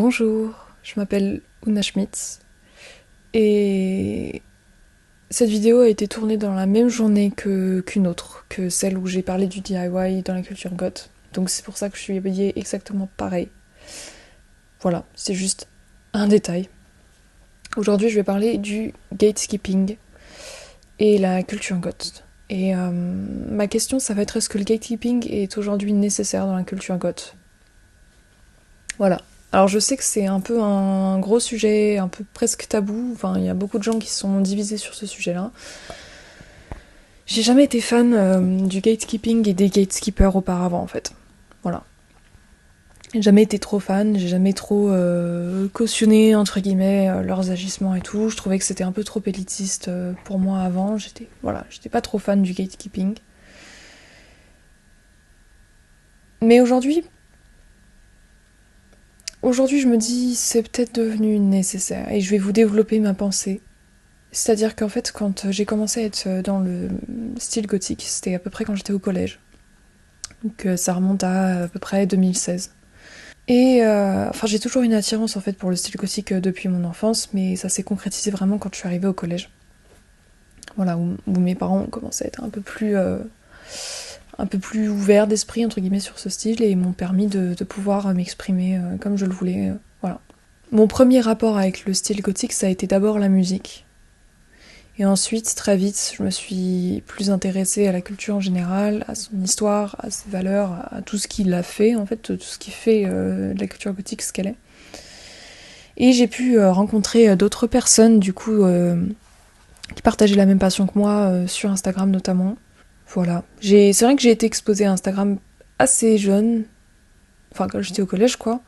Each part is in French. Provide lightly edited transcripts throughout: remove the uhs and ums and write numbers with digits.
Bonjour, je m'appelle Una Schmitz et cette vidéo a été tournée dans la même journée qu'une autre, que celle où j'ai parlé du DIY dans la culture goth. Donc c'est pour ça que je suis habillée exactement pareil. Voilà, c'est juste un détail. Aujourd'hui je vais parler du gatekeeping et la culture goth. Et ma question ça va être est-ce que le gatekeeping est aujourd'hui nécessaire dans la culture goth? Voilà. Alors je sais que c'est un peu un gros sujet, un peu presque tabou, enfin il y a beaucoup de gens qui sont divisés sur ce sujet-là. J'ai jamais été fan du gatekeeping et des gatekeepers auparavant en fait. Voilà. J'ai jamais été trop fan, j'ai jamais trop cautionné entre guillemets leurs agissements et tout. Je trouvais que c'était un peu trop élitiste pour moi avant. J'étais pas trop fan du gatekeeping. Mais aujourd'hui je me dis c'est peut-être devenu nécessaire et je vais vous développer ma pensée. C'est-à-dire qu'en fait, quand j'ai commencé à être dans le style gothique, c'était à peu près quand j'étais au collège. Donc ça remonte à peu près 2016. Et enfin, j'ai toujours une attirance en fait pour le style gothique depuis mon enfance, mais ça s'est concrétisé vraiment quand je suis arrivée au collège. Voilà, où mes parents ont commencé à être un peu plus ouverts d'esprit entre guillemets sur ce style et m'ont permis de pouvoir m'exprimer comme je le voulais. Voilà. Mon premier rapport avec le style gothique, ça a été d'abord la musique. Et ensuite, très vite, je me suis plus intéressée à la culture en général, à son histoire, à ses valeurs, à tout ce qui l'a fait, en fait, tout ce qui fait de la culture gothique ce qu'elle est. Et j'ai pu rencontrer d'autres personnes, du coup, qui partageaient la même passion que moi, sur Instagram notamment. Voilà. C'est vrai que j'ai été exposée à Instagram assez jeune, enfin quand j'étais au collège, quoi.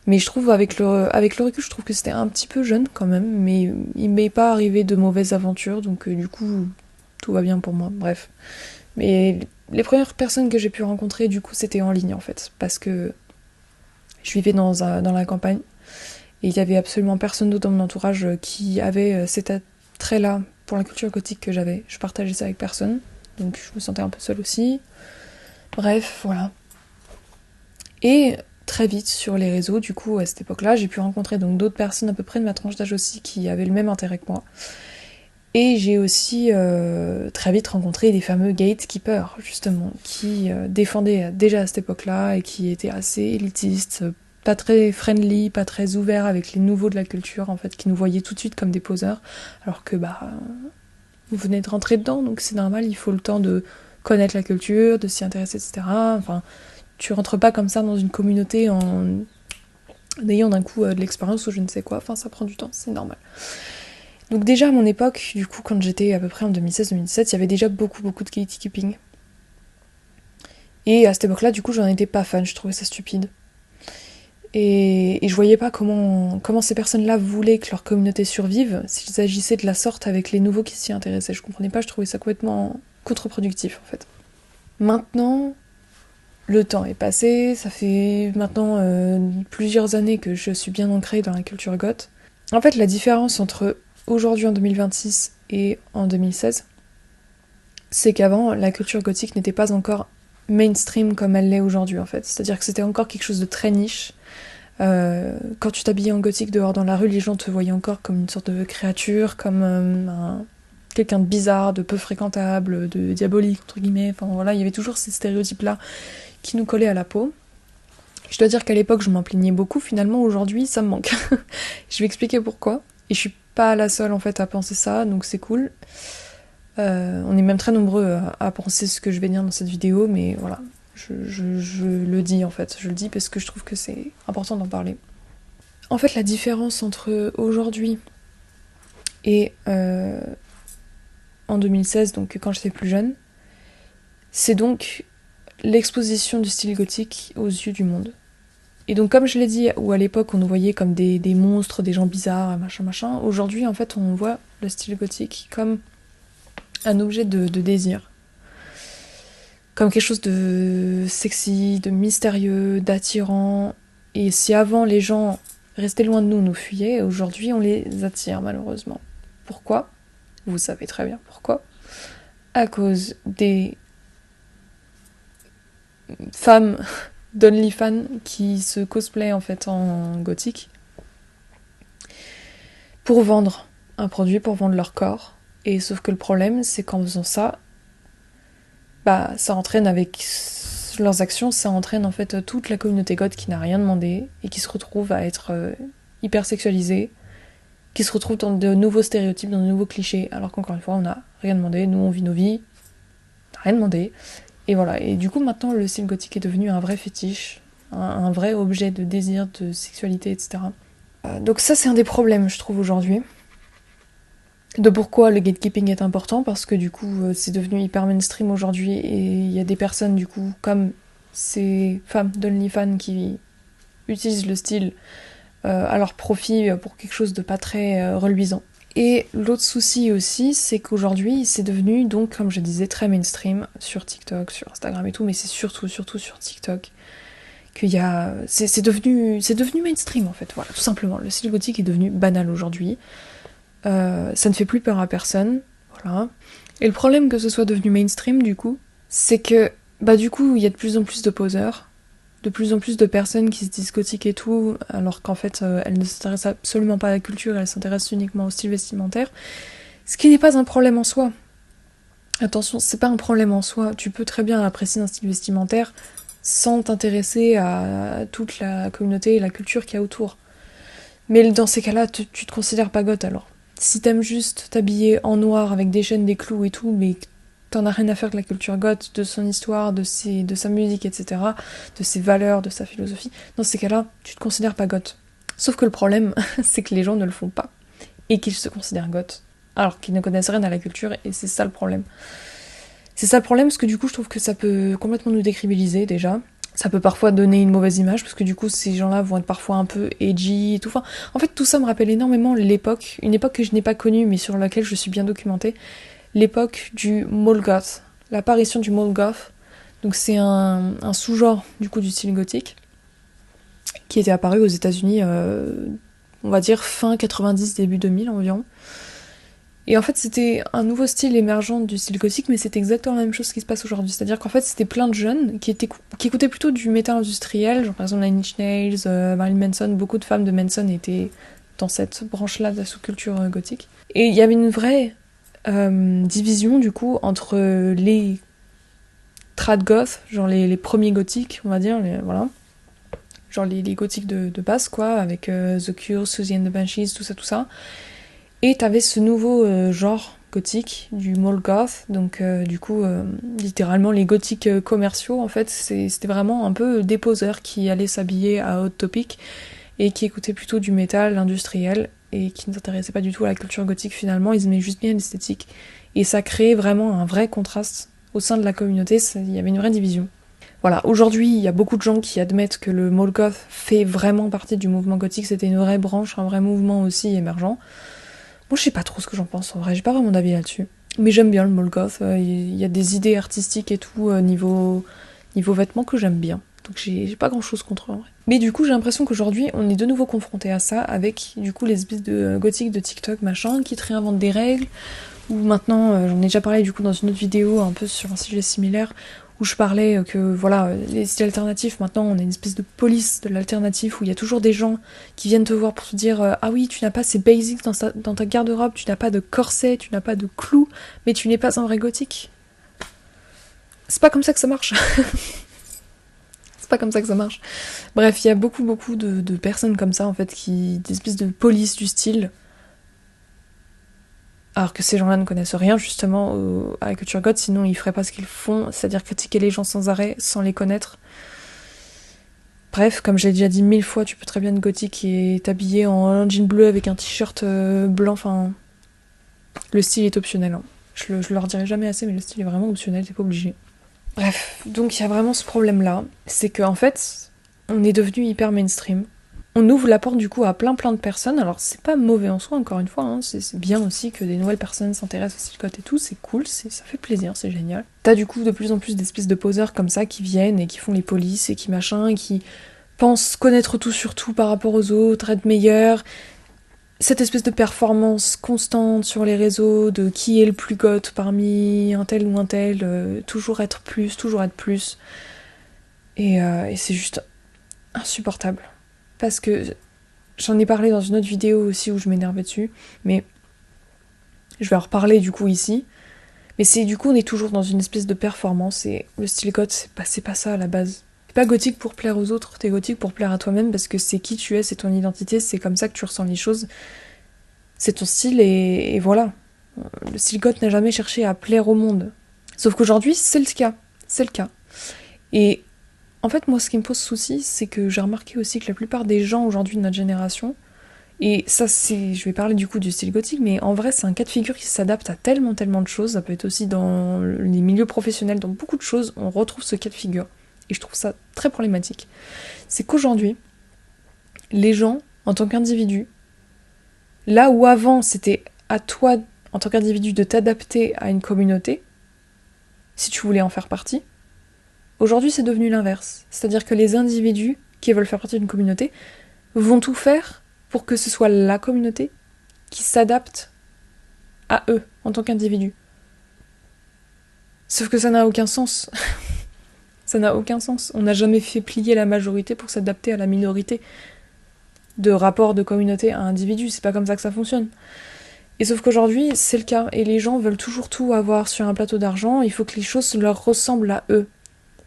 Mais je trouve, avec le recul, je trouve que c'était un petit peu jeune quand même, mais il m'est pas arrivé de mauvaises aventures, donc du coup, tout va bien pour moi, bref. Mais les premières personnes que j'ai pu rencontrer, du coup, c'était en ligne en fait, parce que je vivais dans la campagne, et il y avait absolument personne d'autre dans mon entourage qui avait cet attrait-là pour la culture gothique que j'avais. Je partageais ça avec personne, donc je me sentais un peu seule aussi. Bref, voilà. Et très vite sur les réseaux, du coup, à cette époque-là, j'ai pu rencontrer donc d'autres personnes à peu près de ma tranche d'âge aussi qui avaient le même intérêt que moi. Et j'ai aussi très vite rencontré les fameux gatekeepers, justement, qui défendaient déjà à cette époque-là et qui étaient assez élitistes, pas très friendly, pas très ouverts avec les nouveaux de la culture, en fait, qui nous voyaient tout de suite comme des poseurs, alors que vous venez de rentrer dedans, donc c'est normal, il faut le temps de connaître la culture, de s'y intéresser, etc. Enfin, tu rentres pas comme ça dans une communauté en ayant d'un coup de l'expérience ou je ne sais quoi, enfin ça prend du temps, c'est normal. Donc déjà à mon époque, du coup quand j'étais à peu près en 2016-2017, il y avait déjà beaucoup de gatekeeping. Et à cette époque-là, du coup j'en étais pas fan, je trouvais ça stupide. Et je voyais pas comment ces personnes-là voulaient que leur communauté survive s'ils agissaient de la sorte avec les nouveaux qui s'y intéressaient. Je comprenais pas, je trouvais ça complètement contre-productif en fait. Maintenant, le temps est passé, ça fait maintenant plusieurs années que je suis bien ancrée dans la culture goth. En fait, la différence entre aujourd'hui en 2026 et en 2016, c'est qu'avant, la culture gothique n'était pas encore mainstream comme elle l'est aujourd'hui en fait. C'est-à-dire que c'était encore quelque chose de très niche. Quand tu t'habillais en gothique dehors dans la rue, les gens te voyaient encore comme une sorte de créature, comme quelqu'un de bizarre, de peu fréquentable, de diabolique entre guillemets. Enfin voilà, il y avait toujours ces stéréotypes-là qui nous collaient à la peau. Je dois dire qu'à l'époque, je m'en plaignais beaucoup. Finalement, aujourd'hui, ça me manque. Je vais expliquer pourquoi. Et je suis pas la seule en fait à penser ça, donc c'est cool. On est même très nombreux à penser ce que je vais dire dans cette vidéo, mais voilà, je le dis en fait. Je le dis parce que je trouve que c'est important d'en parler. En fait, la différence entre aujourd'hui et en 2016, donc quand j'étais plus jeune, c'est donc l'exposition du style gothique aux yeux du monde. Et donc comme je l'ai dit, où à l'époque on nous voyait comme des monstres, des gens bizarres, machin, aujourd'hui en fait on voit le style gothique comme un objet de désir. Comme quelque chose de sexy, de mystérieux, d'attirant. Et si avant les gens restaient loin de nous, nous fuyaient, aujourd'hui on les attire malheureusement. Pourquoi ? Vous savez très bien pourquoi. À cause des femmes d'OnlyFans qui se cosplayent en fait en gothique. pour vendre un produit, pour vendre leur corps. Et sauf que le problème, c'est qu'en faisant ça, bah ça entraîne avec leurs actions, ça entraîne en fait toute la communauté goth qui n'a rien demandé et qui se retrouve à être hyper sexualisée, qui se retrouve dans de nouveaux stéréotypes, dans de nouveaux clichés, alors qu'encore une fois, on n'a rien demandé, nous on vit nos vies, on n'a rien demandé. Et voilà, et du coup maintenant le style gothique est devenu un vrai fétiche, un vrai objet de désir, de sexualité, etc. Donc ça c'est un des problèmes je trouve aujourd'hui. De pourquoi le gatekeeping est important, parce que du coup c'est devenu hyper mainstream aujourd'hui et il y a des personnes du coup comme ces femmes d'OnlyFans qui utilisent le style à leur profit pour quelque chose de pas très reluisant. Et l'autre souci aussi, c'est qu'aujourd'hui c'est devenu donc comme je disais très mainstream sur TikTok, sur Instagram et tout, mais c'est surtout sur TikTok qu'il y a c'est devenu mainstream en fait, voilà tout simplement. Le style gothique est devenu banal aujourd'hui. Ça ne fait plus peur à personne, voilà. Et le problème que ce soit devenu mainstream, du coup, c'est que, bah du coup, il y a de plus en plus de poseurs, de plus en plus de personnes qui se disent gothiques et tout, alors qu'en fait, elles ne s'intéressent absolument pas à la culture, elles s'intéressent uniquement au style vestimentaire, ce qui n'est pas un problème en soi. Attention, c'est pas un problème en soi, tu peux très bien apprécier un style vestimentaire sans t'intéresser à toute la communauté et la culture qu'il y a autour. Mais dans ces cas-là, tu te considères pas goth alors. Si t'aimes juste t'habiller en noir avec des chaînes, des clous et tout, mais t'en as rien à faire de la culture goth, de son histoire, de sa musique, etc., de ses valeurs, de sa philosophie, dans ces cas-là, tu te considères pas goth. Sauf que le problème, c'est que les gens ne le font pas. Et qu'ils se considèrent goth. Alors qu'ils ne connaissent rien à la culture, et c'est ça le problème. C'est ça le problème, parce que du coup, je trouve que ça peut complètement nous décrédibiliser, déjà. Ça peut parfois donner une mauvaise image, parce que du coup, ces gens-là vont être parfois un peu edgy et tout. Enfin, en fait, tout ça me rappelle énormément l'époque, une époque que je n'ai pas connue, mais sur laquelle je suis bien documentée, l'époque du mall goth, l'apparition du mall goth. Donc c'est un sous-genre, du coup, du style gothique, qui était apparu aux États-Unis, on va dire fin 90, début 2000 environ. Et en fait, c'était un nouveau style émergent du style gothique, mais c'est exactement la même chose qui se passe aujourd'hui. C'est-à-dire qu'en fait, c'était plein de jeunes qui écoutaient plutôt du métal industriel, genre par exemple Nine Inch Nails, Marilyn Manson. Beaucoup de femmes de Manson étaient dans cette branche-là de la sous-culture gothique. Et il y avait une vraie division, du coup, entre les trad goth, genre les premiers gothiques, on va dire, voilà. Genre les gothiques de base, quoi, avec The Cure, Susie and the Banshees, tout ça. Et t'avais ce nouveau genre gothique, du mall goth, donc du coup, littéralement les gothiques commerciaux, en fait, c'était vraiment un peu des poseurs qui allaient s'habiller à Hot Topic et qui écoutaient plutôt du métal industriel et qui ne s'intéressaient pas du tout à la culture gothique finalement, ils aimaient juste bien l'esthétique. Et ça créait vraiment un vrai contraste au sein de la communauté, il y avait une vraie division. Voilà, aujourd'hui, il y a beaucoup de gens qui admettent que le mall goth fait vraiment partie du mouvement gothique, c'était une vraie branche, un vrai mouvement aussi émergent. Moi, je sais pas trop ce que j'en pense en vrai, j'ai pas vraiment d'avis là-dessus. Mais j'aime bien le mall goth, il y a des idées artistiques et tout niveau vêtements que j'aime bien. Donc j'ai pas grand chose contre en vrai. Mais du coup, j'ai l'impression qu'aujourd'hui, on est de nouveau confronté à ça avec du coup les espèces de gothiques de TikTok machin qui te réinventent des règles. Ou maintenant, j'en ai déjà parlé du coup dans une autre vidéo un peu sur un sujet similaire où je parlais que voilà, les styles alternatifs, maintenant on a une espèce de police de l'alternatif où il y a toujours des gens qui viennent te voir pour te dire ah oui, tu n'as pas ces basics dans ta garde-robe, tu n'as pas de corset, tu n'as pas de clous, mais tu n'es pas un vrai gothique. C'est pas comme ça que ça marche. C'est pas comme ça que ça marche. Bref, il y a beaucoup de personnes comme ça en fait, des espèces de police du style. Alors que ces gens-là ne connaissent rien justement à la culture goth, sinon ils feraient pas ce qu'ils font, c'est-à-dire critiquer les gens sans arrêt, sans les connaître. Bref, comme j'ai déjà dit 1000 fois, tu peux très bien être gothique et t'habiller en jean bleu avec un t-shirt blanc, enfin... Le style est optionnel. Hein. Je leur dirai jamais assez, mais le style est vraiment optionnel, t'es pas obligé. Bref, donc il y a vraiment ce problème-là, c'est qu'en fait, on est devenu hyper mainstream. On ouvre la porte du coup à plein de personnes, alors c'est pas mauvais en soi encore une fois, hein. C'est bien aussi que des nouvelles personnes s'intéressent au style goth et tout, c'est cool, ça fait plaisir, c'est génial. T'as du coup de plus en plus d'espèces de poseurs comme ça qui viennent et qui font les polices et qui machin, et qui pensent connaître tout sur tout par rapport aux autres, être meilleurs. Cette espèce de performance constante sur les réseaux de qui est le plus goth parmi un tel ou un tel, toujours être plus. Et c'est juste insupportable. Parce que J'en ai parlé dans une autre vidéo aussi où je m'énervais dessus, mais je vais en reparler du coup ici. Mais c'est du coup on est toujours dans une espèce de performance et le style goth c'est pas ça à la base. T'es pas gothique pour plaire aux autres, t'es gothique pour plaire à toi-même parce que c'est qui tu es, c'est ton identité, c'est comme ça que tu ressens les choses, c'est ton style et voilà. Le style goth n'a jamais cherché à plaire au monde. Sauf qu'aujourd'hui c'est le cas, c'est le cas. Et en fait moi ce qui me pose souci c'est que j'ai remarqué aussi que la plupart des gens aujourd'hui de notre génération, et ça, je vais parler du coup du style gothique, mais en vrai, c'est un cas de figure qui s'adapte à tellement de choses. Ça peut être aussi dans les milieux professionnels, dans beaucoup de choses, on retrouve ce cas de figure. Et je trouve ça très problématique. C'est qu'aujourd'hui, les gens, en tant qu'individus, là où avant c'était à toi, en tant qu'individu, de t'adapter à une communauté, si tu voulais en faire partie, aujourd'hui c'est devenu l'inverse. C'est-à-dire que les individus qui veulent faire partie d'une communauté vont tout faire pour que ce soit la communauté qui s'adapte à eux en tant qu'individus. Sauf que ça n'a aucun sens. Ça n'a aucun sens. On n'a jamais fait plier la majorité pour s'adapter à la minorité. De rapport de communauté à individu, c'est pas comme ça que ça fonctionne. Et sauf qu'aujourd'hui, c'est le cas. Et les gens veulent toujours tout avoir sur un plateau d'argent, il faut que les choses leur ressemblent à eux.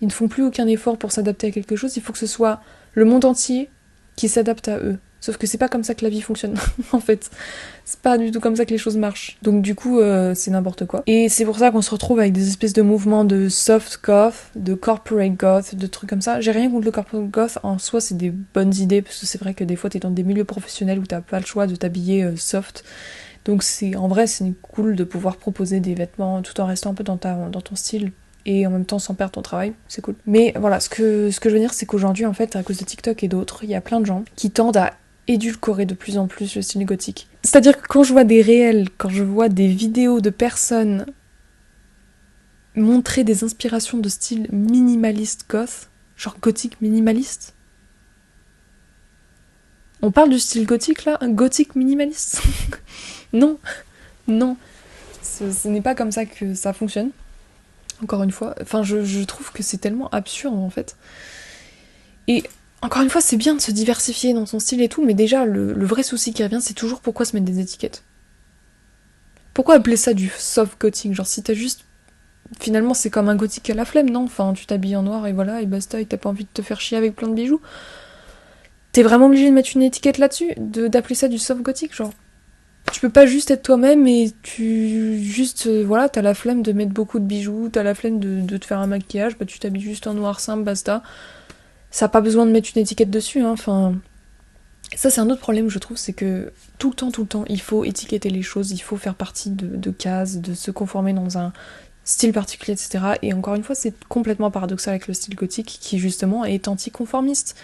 Ils ne font plus aucun effort pour s'adapter à quelque chose, il faut que ce soit le monde entier qui s'adapte à eux. Sauf que c'est pas comme ça que la vie fonctionne, en fait. C'est pas du tout comme ça que les choses marchent. Donc du coup, c'est n'importe quoi. Et c'est pour ça qu'on se retrouve avec des espèces de mouvements de soft goth, de corporate goth, de trucs comme ça. J'ai rien contre le corporate goth, en soi c'est des bonnes idées, parce que c'est vrai que des fois t'es dans des milieux professionnels où t'as pas le choix de t'habiller soft. Donc en vrai c'est cool de pouvoir proposer des vêtements tout en restant un peu dans ton style et en même temps sans perdre ton travail, c'est cool. Mais voilà, ce que je veux dire c'est qu'aujourd'hui en fait à cause de TikTok et d'autres, il y a plein de gens qui tendent à édulcorer de plus en plus le style gothique. C'est-à-dire que quand je vois des réels, quand je vois des vidéos de personnes montrer des inspirations de style minimaliste goth, genre gothique minimaliste, on parle du style gothique là, un gothique minimaliste. Non, non, ce n'est pas comme ça que ça fonctionne. Encore une fois, enfin je trouve que c'est tellement absurde en fait. Et encore une fois, c'est bien de se diversifier dans son style et tout, mais déjà le vrai souci qui revient, c'est toujours pourquoi se mettre des étiquettes. Pourquoi appeler ça du soft gothique? Genre si t'as juste... Finalement c'est comme un gothique à la flemme, non? Enfin tu t'habilles en noir et voilà, et basta, et t'as pas envie de te faire chier avec plein de bijoux. T'es vraiment obligé de mettre une étiquette là-dessus? D'appeler ça du soft gothique, genre? Tu peux pas juste être toi-même et voilà, t'as la flemme de mettre beaucoup de bijoux, t'as la flemme de te faire un maquillage, bah tu t'habilles juste en noir simple, basta. Ça a pas besoin de mettre une étiquette dessus, hein, enfin... Ça c'est un autre problème je trouve, c'est que tout le temps, il faut étiqueter les choses, il faut faire partie de cases, de se conformer dans un style particulier, etc. Et encore une fois, c'est complètement paradoxal avec le style gothique qui justement est anticonformiste.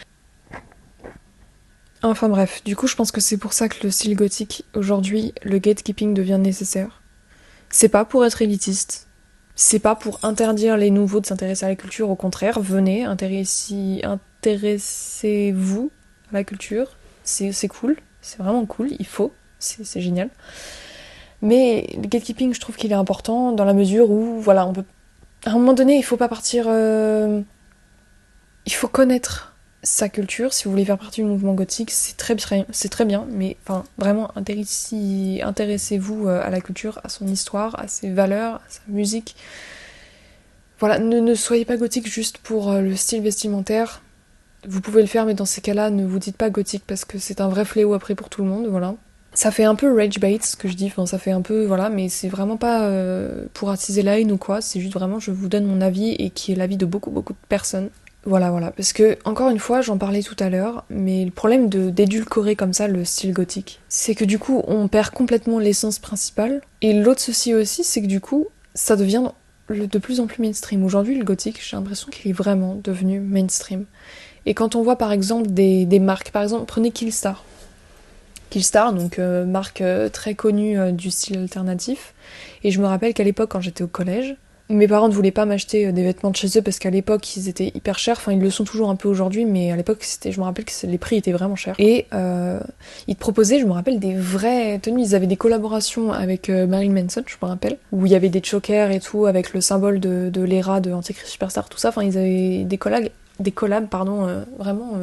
Enfin bref, du coup je pense que c'est pour ça que le style gothique, aujourd'hui, le gatekeeping devient nécessaire. C'est pas pour être élitiste, c'est pas pour interdire les nouveaux de s'intéresser à la culture, au contraire, venez, intéressez-vous à la culture, c'est cool, c'est vraiment cool, il faut, c'est génial. Mais le gatekeeping, je trouve qu'il est important dans la mesure où, voilà, on peut... À un moment donné, il faut pas partir... Il faut connaître sa culture, si vous voulez faire partie du mouvement gothique, c'est très bien, mais enfin vraiment intéressez-vous à la culture, à son histoire, à ses valeurs, à sa musique. Voilà, ne soyez pas gothique juste pour le style vestimentaire. Vous pouvez le faire, mais dans ces cas-là, ne vous dites pas gothique parce que c'est un vrai fléau après pour tout le monde, voilà. Ça fait un peu rage bait ce que je dis, enfin ça fait un peu, voilà, mais c'est vraiment pas pour attiser la haine ou quoi, c'est juste vraiment je vous donne mon avis et qui est l'avis de beaucoup de personnes. Voilà, parce que, encore une fois, j'en parlais tout à l'heure, mais le problème d'édulcorer comme ça le style gothique, c'est que du coup, on perd complètement l'essence principale, et l'autre souci aussi, c'est que du coup, ça devient de plus en plus mainstream. Aujourd'hui, le gothique, j'ai l'impression qu'il est vraiment devenu mainstream. Et quand on voit par exemple des marques, par exemple, prenez Killstar. Killstar, donc marque très connue du style alternatif, et je me rappelle qu'à l'époque, quand j'étais au collège, mes parents ne voulaient pas m'acheter des vêtements de chez eux parce qu'à l'époque ils étaient hyper chers, enfin ils le sont toujours un peu aujourd'hui, mais à l'époque je me rappelle que les prix étaient vraiment chers. Et ils te proposaient, je me rappelle, des vraies tenues, ils avaient des collaborations avec Marilyn Manson, je me rappelle, où il y avait des chokers et tout, avec le symbole de l'ERA de Antichrist Superstar, tout ça, enfin ils avaient des collabs, vraiment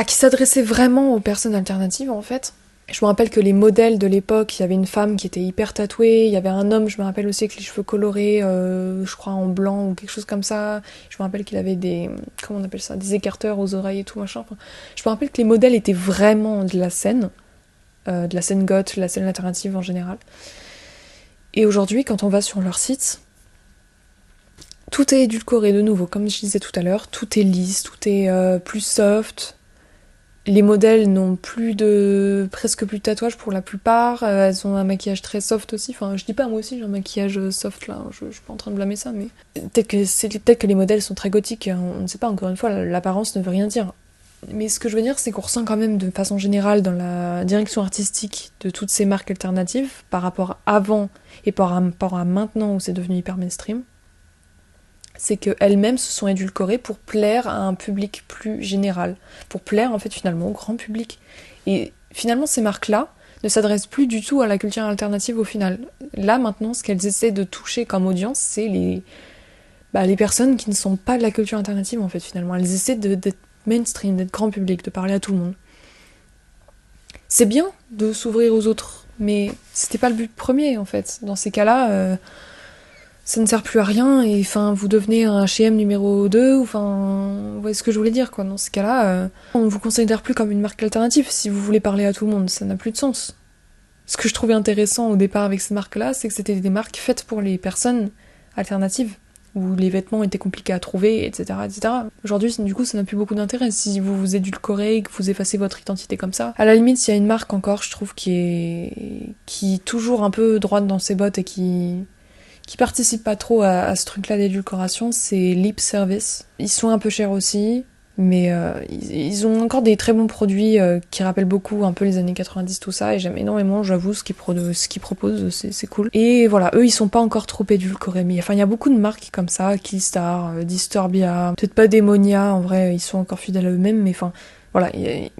qui s'adressait vraiment aux personnes alternatives en fait. Je me rappelle que les modèles de l'époque, il y avait une femme qui était hyper tatouée, il y avait un homme, je me rappelle aussi avec les cheveux colorés, je crois en blanc ou quelque chose comme ça. Je me rappelle qu'il avait des, comment on appelle ça, des écarteurs aux oreilles et tout machin. Enfin, je me rappelle que les modèles étaient vraiment de la scène goth, de la scène alternative en général. Et aujourd'hui, quand on va sur leur site, tout est édulcoré de nouveau, comme je disais tout à l'heure, tout est lisse, tout est plus soft. Les modèles n'ont presque plus de tatouages pour la plupart. Elles ont un maquillage très soft aussi. Enfin, je dis pas, moi aussi j'ai un maquillage soft là. Je suis pas en train de blâmer ça, mais peut-être que les modèles sont très gothiques. Hein. On ne sait pas. Encore une fois, l'apparence ne veut rien dire. Mais ce que je veux dire, c'est qu'on ressent quand même de façon générale dans la direction artistique de toutes ces marques alternatives par rapport à avant et par rapport à maintenant où c'est devenu hyper mainstream, c'est qu'elles-mêmes se sont édulcorées pour plaire à un public plus général, pour plaire en fait finalement au grand public. Et finalement ces marques-là ne s'adressent plus du tout à la culture alternative au final. Là maintenant, ce qu'elles essaient de toucher comme audience, c'est les personnes qui ne sont pas de la culture alternative en fait finalement. Elles essaient d'être mainstream, d'être grand public, de parler à tout le monde. C'est bien de s'ouvrir aux autres, mais c'était pas le but premier en fait. Dans ces cas-là, ça ne sert plus à rien et enfin vous devenez un H&M numéro 2 ou enfin vous voyez ce que je voulais dire quoi. Dans ces cas-là, on ne vous considère plus comme une marque alternative si vous voulez parler à tout le monde, ça n'a plus de sens. Ce que je trouvais intéressant au départ avec ces marques-là, c'est que c'était des marques faites pour les personnes alternatives où les vêtements étaient compliqués à trouver, etc., etc. Aujourd'hui, du coup, ça n'a plus beaucoup d'intérêt si vous vous édulcorez, que vous effacez votre identité comme ça. À la limite, s'il y a une marque encore, je trouve, qui est toujours un peu droite dans ses bottes et qui participe pas trop à ce truc-là d'édulcoration, c'est Lip Service. Ils sont un peu chers aussi, mais ils ont encore des très bons produits qui rappellent beaucoup un peu les années 90, tout ça, et j'aime énormément, j'avoue, ce qu'ils proposent, c'est cool. Et voilà, eux, ils sont pas encore trop édulcorés, mais enfin, il y a beaucoup de marques comme ça, Killstar, Disturbia, peut-être pas Demonia, en vrai, ils sont encore fidèles à eux-mêmes, mais enfin, voilà, il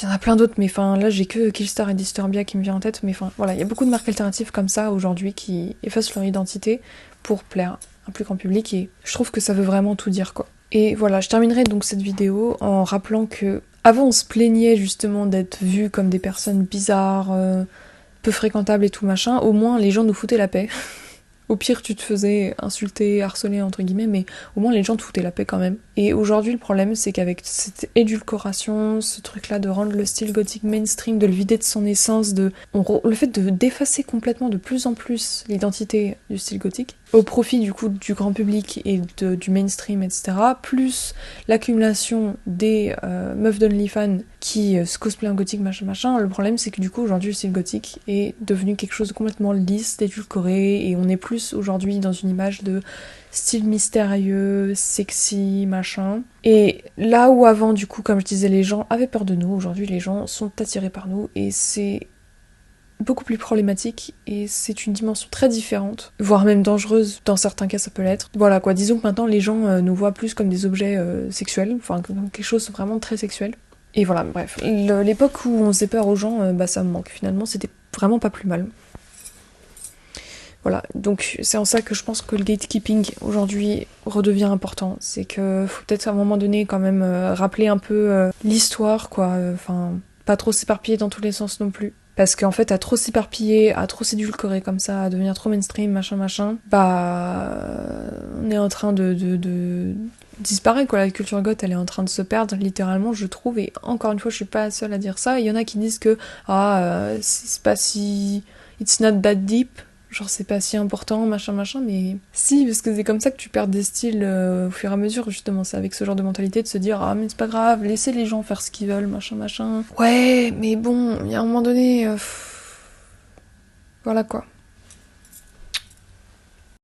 y en a plein d'autres, mais enfin là j'ai que Killstar et Disturbia qui me viennent en tête, mais enfin voilà, il y a beaucoup de marques alternatives comme ça aujourd'hui qui effacent leur identité pour plaire à un plus grand public et je trouve que ça veut vraiment tout dire quoi. Et voilà, je terminerai donc cette vidéo en rappelant que avant on se plaignait justement d'être vus comme des personnes bizarres, peu fréquentables et tout machin, au moins les gens nous foutaient la paix. Au pire, tu te faisais insulter, harceler, entre guillemets, mais au moins les gens te foutaient la paix quand même. Et aujourd'hui, le problème, c'est qu'avec cette édulcoration, ce truc-là de rendre le style gothique mainstream, de le vider de son essence, le fait d'effacer complètement de plus en plus l'identité du style gothique, au profit du coup du grand public et du mainstream, etc., plus l'accumulation des meufs d'OnlyFans qui se cosplay en gothique, machin, le problème c'est que du coup aujourd'hui le style gothique est devenu quelque chose de complètement lisse, d'édulcoré, et on est plus aujourd'hui dans une image de style mystérieux, sexy, machin. Et là où avant du coup, comme je disais, les gens avaient peur de nous, aujourd'hui les gens sont attirés par nous, et c'est beaucoup plus problématique et c'est une dimension très différente, voire même dangereuse, dans certains cas ça peut l'être. Voilà quoi, disons que maintenant les gens nous voient plus comme des objets sexuels, enfin comme quelque chose de vraiment très sexuel. Et voilà, bref, l'époque où on faisait peur aux gens, ça me manque, finalement c'était vraiment pas plus mal. Voilà, donc c'est en ça que je pense que le gatekeeping aujourd'hui redevient important, c'est que faut peut-être à un moment donné quand même rappeler un peu l'histoire quoi, enfin pas trop s'éparpiller dans tous les sens non plus. Parce qu'en fait, à trop s'éparpiller, à trop s'édulcorer comme ça, à devenir trop mainstream, machin, on est en train de disparaître, quoi. La culture goth, elle est en train de se perdre, littéralement, je trouve. Et encore une fois, je suis pas la seule à dire ça. Il y en a qui disent que, c'est pas si... It's not that deep. Genre, c'est pas si important, machin, mais si, parce que c'est comme ça que tu perds des styles au fur et à mesure, justement. C'est avec ce genre de mentalité de se dire, ah, mais c'est pas grave, laissez les gens faire ce qu'ils veulent, machin. Ouais, mais bon, il y a un moment donné, voilà quoi.